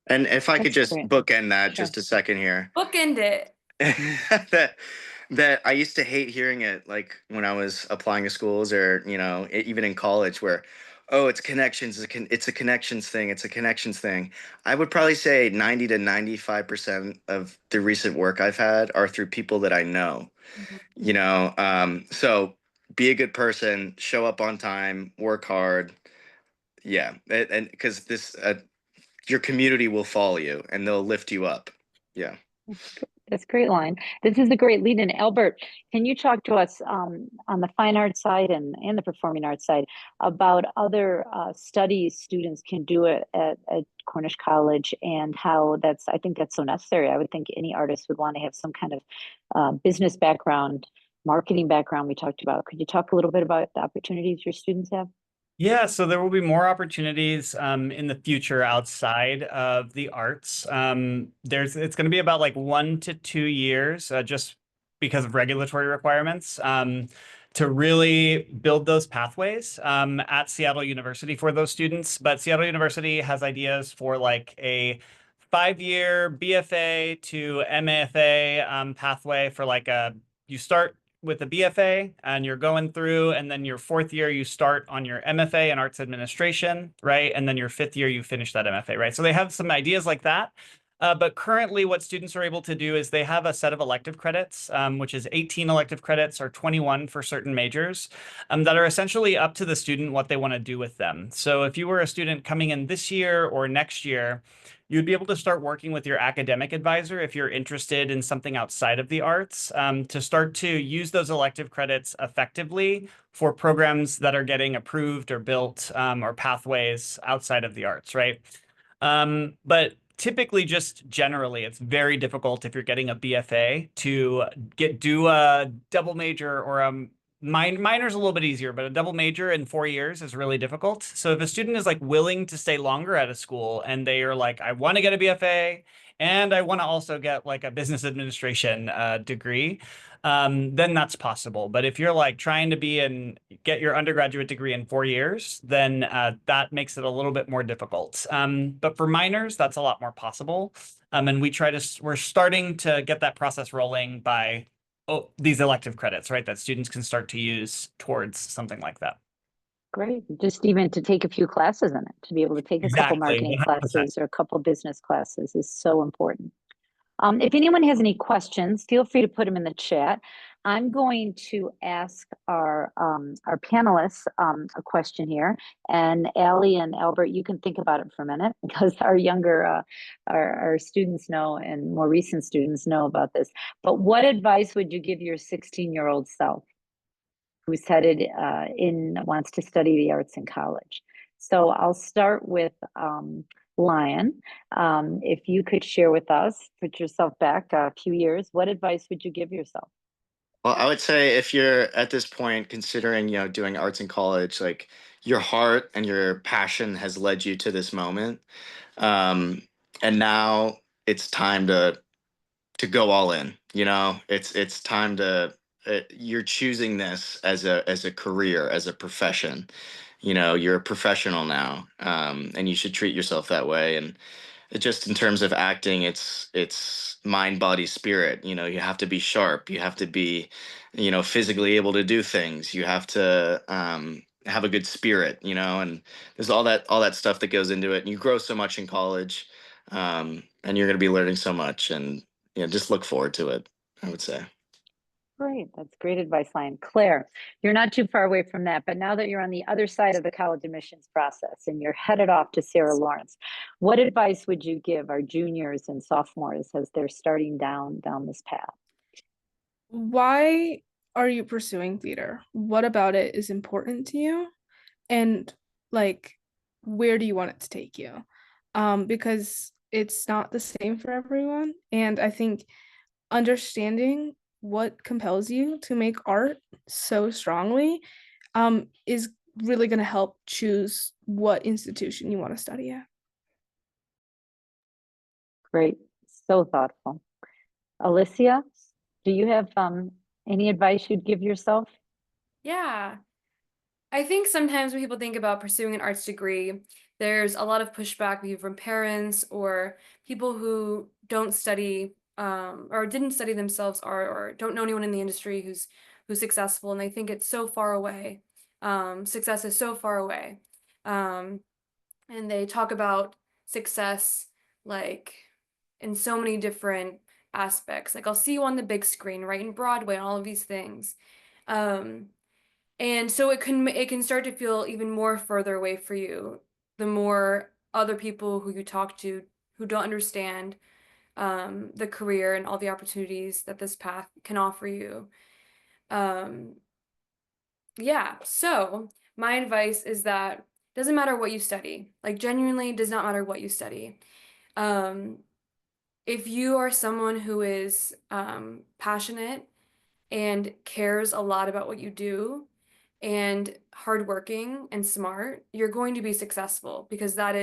And if I could That's just great. bookend that Sure. just a second here. Bookend it. That I used to hate hearing it, like when I was applying to schools, or even in college, where, oh, it's connections, it's a connections thing, it's a connections thing. I would probably say 90 to 95% of the recent work I've had are through people that I know. So be a good person, show up on time, work hard. Yeah, and because this your community will follow you and they'll lift you up. Yeah. That's a great line. This is a great lead in. Albert, can you talk to us on the fine arts side and the performing arts side about other studies students can do at Cornish College, and how I think that's so necessary. I would think any artist would want to have some kind of business background, marketing background we talked about. Could you talk a little bit about the opportunities your students have? Yeah, so there will be more opportunities in the future outside of the arts. It's going to be about like 1 to 2 years, just because of regulatory requirements, to really build those pathways at Seattle University for those students. But Seattle University has ideas for like a 5-year BFA to MFA pathway for like you start with a BFA and you're going through, and then your 4th year you start on your MFA in arts administration, right? And then your 5th year you finish that MFA, right? So they have some ideas like that. But currently what students are able to do is they have a set of elective credits, which is 18 elective credits or 21 for certain majors, that are essentially up to the student what they want to do with them. So if you were a student coming in this year or next year, you'd be able to start working with your academic advisor if you're interested in something outside of the arts, to start to use those elective credits effectively for programs that are getting approved or built, or pathways outside of the arts, right? But typically, just generally, it's very difficult if you're getting a BFA to do a double major or a minor's a little bit easier, but a double major in 4 years is really difficult. So if a student is like willing to stay longer at a school and they are like, I want to get a BFA and I want to also get like a business administration degree, then that's possible. But if you're like trying to get your undergraduate degree in 4 years, then that makes it a little bit more difficult. But for minors, that's a lot more possible. And we're starting to get that process rolling by these elective credits, right? That students can start to use towards something like that. Great. Just even to take a few classes in it, to be able to take a couple Exactly, marketing 100%. classes or a couple business classes is so important. If anyone has any questions, feel free to put them in the chat. I'm going to ask our panelists a question here, and Allie and Albert, you can think about it for a minute, because our younger our students know, and more recent students know about this. But what advice would you give your 16-year-old self, who's wants to study the arts in college? So I'll start with Lion. If you could share with us, put yourself back a few years, what advice would you give yourself? Well, I would say if you're at this point considering, doing arts in college, like your heart and your passion has led you to this moment. And now it's time to go all in. It's time you're choosing this as a career, as a profession. You're a professional now, and you should treat yourself that way. And just in terms of acting, it's mind, body, spirit. You have to be sharp. You have to be, physically able to do things. You have to have a good spirit. And there's all that stuff that goes into it. And you grow so much in college, and you're going to be learning so much. And just look forward to it, I would say. Great, that's great advice, Lion. Claire, you're not too far away from that, but now that you're on the other side of the college admissions process and you're headed off to Sarah Lawrence, what advice would you give our juniors and sophomores as they're starting down this path? Why are you pursuing theater? What about it is important to you? And like, where do you want it to take you? Because it's not the same for everyone. And I think understanding what compels you to make art so strongly is really going to help choose what institution you want to study at. Great, so thoughtful. Alicia, do you have any advice you'd give yourself? Yeah. I think sometimes when people think about pursuing an arts degree, there's a lot of pushback maybe from parents or people who don't study or didn't study themselves or don't know anyone in the industry who's successful, and they think it's so far away. Success is so far away. And they talk about success like in so many different aspects. Like I'll see you on the big screen, right, in Broadway, and all of these things. And so it can start to feel even more further away for you the more other people who you talk to who don't understand the career and all the opportunities that this path can offer you. Yeah, so my advice is that it doesn't matter what you study, like genuinely does not matter what you study. If you are someone who is passionate and cares a lot about what you do and hardworking and smart, you're going to be successful because there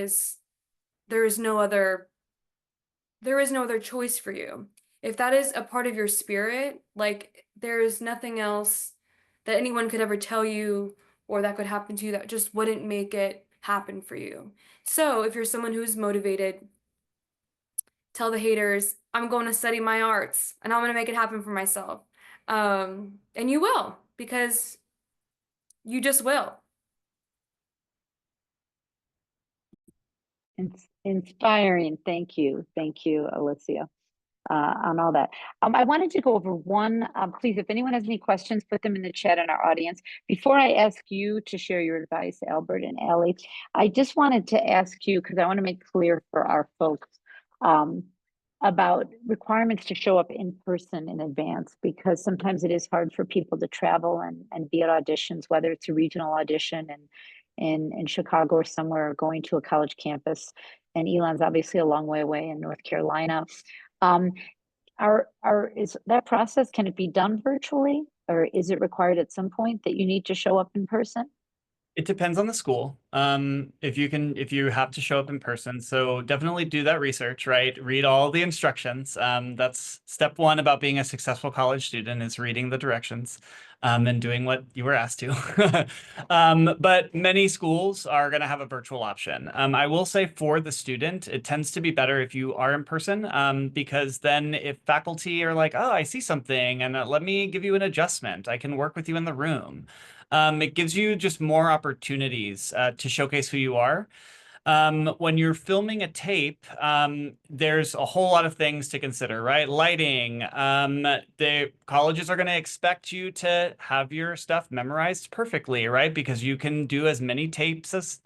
is no other choice for you. If that is a part of your spirit, like there is nothing else that anyone could ever tell you or that could happen to you that just wouldn't make it happen for you. So if you're someone who's motivated, tell the haters, I'm going to study my arts and I'm going to make it happen for myself. And you will, because you just will. Inspiring. Thank you, Alicia, on all that. I wanted to go over one. Please, if anyone has any questions, put them in the chat in our audience. Before I ask you to share your advice, Albert and Allie, I just wanted to ask you because I want to make clear for our folks about requirements to show up in person in advance, because sometimes it is hard for people to travel and be at auditions, whether it's a regional audition in Chicago or somewhere, or going to a college campus. And Elon's obviously a long way away in North Carolina. Is that process, can it be done virtually, or is it required at some point that you need to show up in person? It depends on the school. If you have to show up in person, so definitely do that research, right? Read all the instructions. That's step one about being a successful college student, is reading the directions, and doing what you were asked to. But many schools are going to have a virtual option. I will say for the student, it tends to be better if you are in person, because then if faculty are like, oh, I see something, and let me give you an adjustment, I can work with you in the room. It gives you just more opportunities to showcase who you are. When you're filming a tape, there's a whole lot of things to consider, right? Lighting. The colleges are going to expect you to have your stuff memorized perfectly, right? Because you can do as many takes as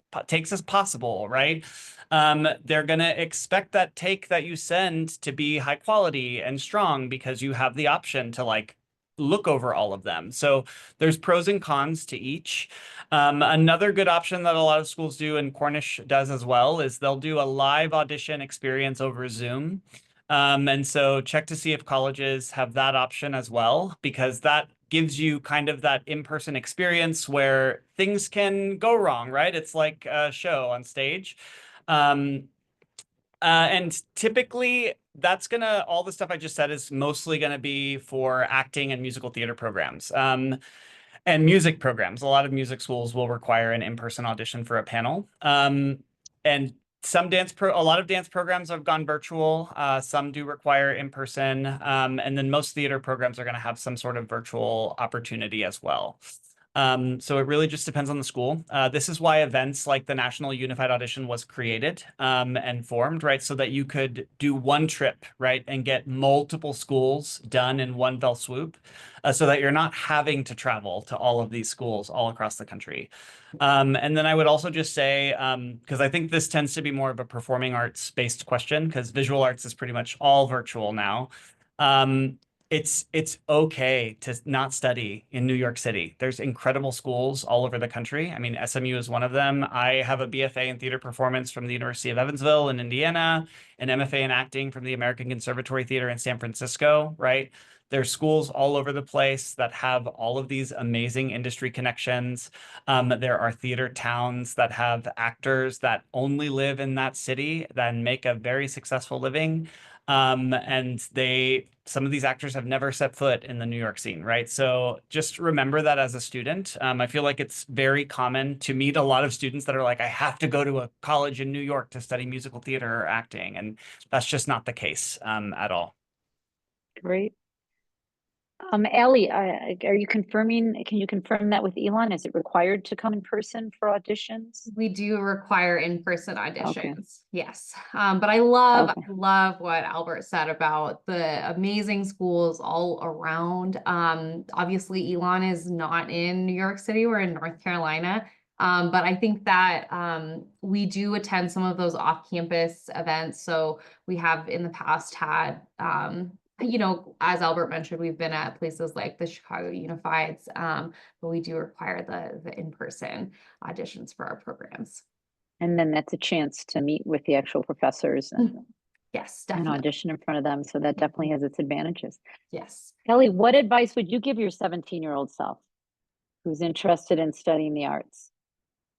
possible, right? They're going to expect that take that you send to be high quality and strong because you have the option to like look over all of them. So there's pros and cons to each. Another good option that a lot of schools do, and Cornish does as well, is they'll do a live audition experience over Zoom. And so check to see if colleges have that option as well, because that gives you kind of that in-person experience where things can go wrong, right? It's like a show on stage. And typically that's gonna, all the stuff I just said is mostly gonna be for acting and musical theater programs. And music programs. A lot of music schools will require an in-person audition for a panel. And a lot of dance programs have gone virtual. Some do require in-person. And then most theater programs are gonna have some sort of virtual opportunity as well. So it really just depends on the school. This is why events like the National Unified Audition was created and formed, right? So that you could do one trip, right? And get multiple schools done in one fell swoop, so that you're not having to travel to all of these schools all across the country. And then I would also just say, because I think this tends to be more of a performing arts based question, because visual arts is pretty much all virtual now. It's okay to not study in New York City. There's incredible schools all over the country. I mean, SMU is one of them. I have a BFA in theater performance from the University of Evansville in Indiana, an MFA in acting from the American Conservatory Theater in San Francisco, right? There's schools all over the place that have all of these amazing industry connections. There are theater towns that have actors that only live in that city that make a very successful living. And some of these actors have never set foot in the New York scene, right? So just remember that as a student. I feel like it's very common to meet a lot of students that are like, I have to go to a college in New York to study musical theater or acting. And that's just not the case at all. Great. Ellie, are you confirming, can you confirm that with Elon? Is it required to come in person for auditions? We do require in-person Okay. auditions, yes. But I love Okay. what Albert said about the amazing schools all around. Obviously, Elon is not in New York City, we're in North Carolina. But I think that we do attend some of those off-campus events. So we have in the past had you know, as Albert mentioned, we've been at places like the Chicago Unifieds, but we do require the in-person auditions for our programs. And then that's a chance to meet with the actual professors and, Yes, and definitely. audition in front of them. So that definitely has its advantages. Yes. Ellie, what advice would you give your 17-year-old self who's interested in studying the arts?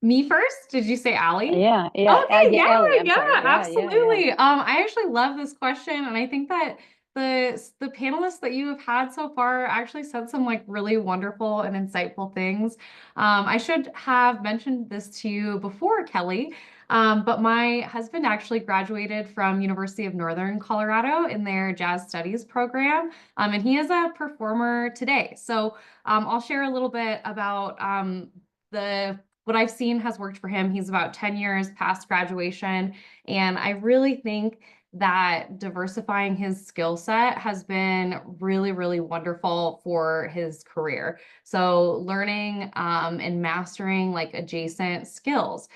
Me first? Did you say Allie? Yeah, yeah, Okay, yeah, Ellie, I'm yeah, sorry. Yeah, yeah, absolutely. yeah. I actually love this question, and I think that the panelists that you have had so far actually said some like really wonderful and insightful things. I should have mentioned this to you before, Kelly, but my husband actually graduated from University of Northern Colorado in their jazz studies program, and he is a performer today. So I'll share a little bit about what I've seen has worked for him. He's about 10 years past graduation. And I really think that diversifying his skill set has been really, really wonderful for his career. So learning and mastering like adjacent skills.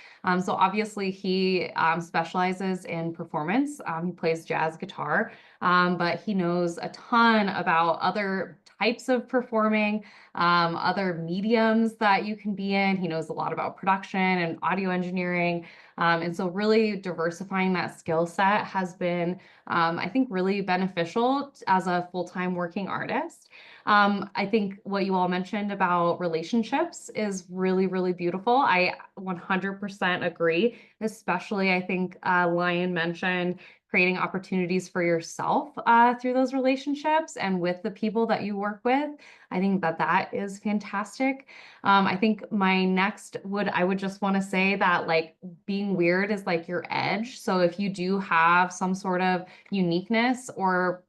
So obviously he specializes in performance. He plays jazz guitar, but he knows a ton about other types of performing, other mediums that you can be in. He knows a lot about production and audio engineering. And so really diversifying that skill set has been, I think, really beneficial as a full-time working artist. I think what you all mentioned about relationships is really, really beautiful. I 100% agree, especially I think Lion mentioned creating opportunities for yourself through those relationships and with the people that you work with. I think that is fantastic. I think my next I would just want to say that like being weird is like your edge. So if you do have some sort of uniqueness or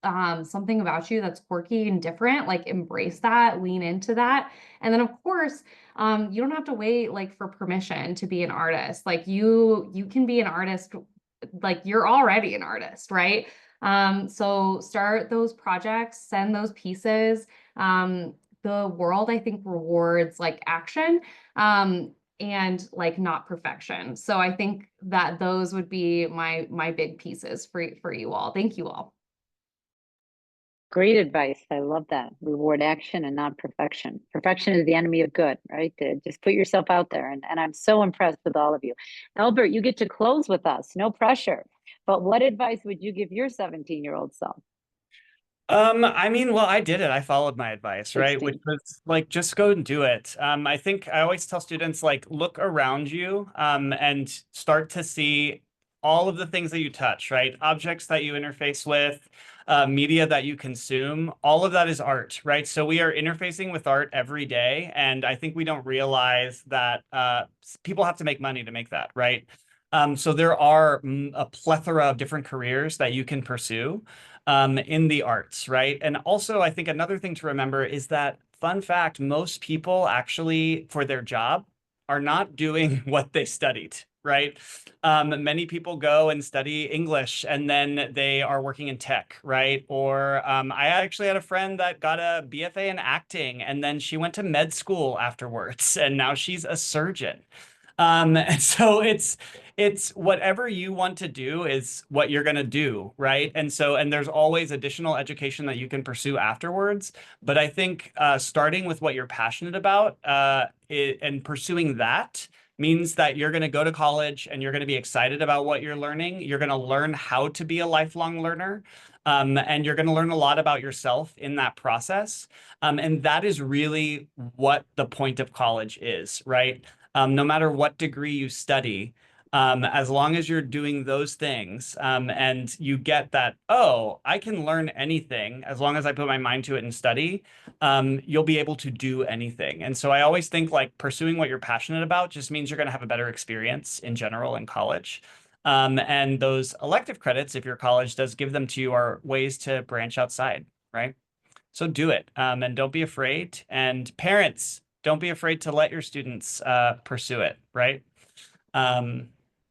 something about you that's quirky and different, like embrace that, lean into that. And then of course, you don't have to wait like for permission to be an artist. Like you can be an artist, like you're already an artist, right? So start those projects, send those pieces. The world, I think, rewards like action and like not perfection. So I think that those would be my big pieces for you all. Thank you all. Great advice. I love that. Reward action and not perfection. Perfection is the enemy of good, right? Just put yourself out there. And I'm so impressed with all of you. Albert, you get to close with us. No pressure. But what advice would you give your 17-year-old self? I mean, well, I did it. I followed my advice, right? 16. Which was like, just go and do it. I think I always tell students, like, look around you, and start to see all of the things that you touch, right? Objects that you interface with, media that you consume, all of that is art, right? So we are interfacing with art every day. And I think we don't realize that people have to make money to make that, right? So there are a plethora of different careers that you can pursue in the arts, right? And also, I think another thing to remember is that fun fact, most people actually for their job are not doing what they studied, right? Many people go and study English and then they are working in tech, right? Or I actually had a friend that got a BFA in acting and then she went to med school afterwards and now she's a surgeon. And so it's whatever you want to do is what you're going to do, right? And so, and there's always additional education that you can pursue afterwards. But I think starting with what you're passionate about and pursuing that means that you're going to go to college and you're going to be excited about what you're learning. You're going to learn how to be a lifelong learner. And you're going to learn a lot about yourself in that process. And that is really what the point of college is, right? No matter what degree you study, as long as you're doing those things and you get that, oh, I can learn anything as long as I put my mind to it and study, you'll be able to do anything. And so I always think like pursuing what you're passionate about just means you're going to have a better experience in general in college. And those elective credits, if your college does give them to you, are ways to branch outside, right? So do it and don't be afraid. And parents, don't be afraid to let your students pursue it, right?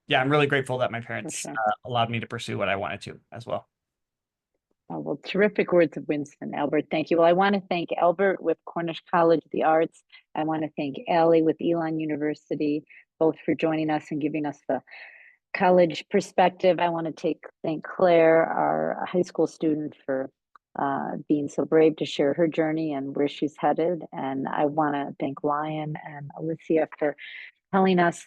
Yeah, I'm really grateful that my parents sure. allowed me to pursue what I wanted to as well. Oh, well, terrific words of wisdom, Albert. Thank you. Well, I want to thank Albert with Cornish College of the Arts. I want to thank Allie with Elon University, both for joining us and giving us the college perspective. I want to thank Claire, our high school student, for being so brave to share her journey and where she's headed. And I want to thank Lion and Alicia for telling us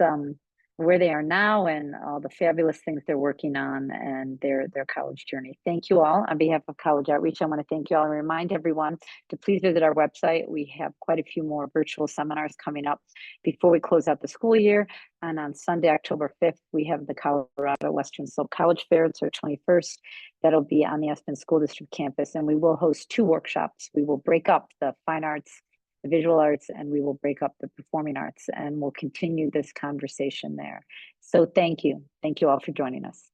where they are now and all the fabulous things they're working on and their college journey. Thank you all. On behalf of College Outreach, I want to thank you all and remind everyone to please visit our website. We have quite a few more virtual seminars coming up before we close out the school year. And on Sunday, October 5th, we have the Colorado Western Slope College Fair. It's our 21st. That'll be on the Aspen School District campus. And we will host 2 workshops. We will break up the fine arts, the visual arts, and we will break up the performing arts, and we'll continue this conversation there. So thank you. Thank you all for joining us.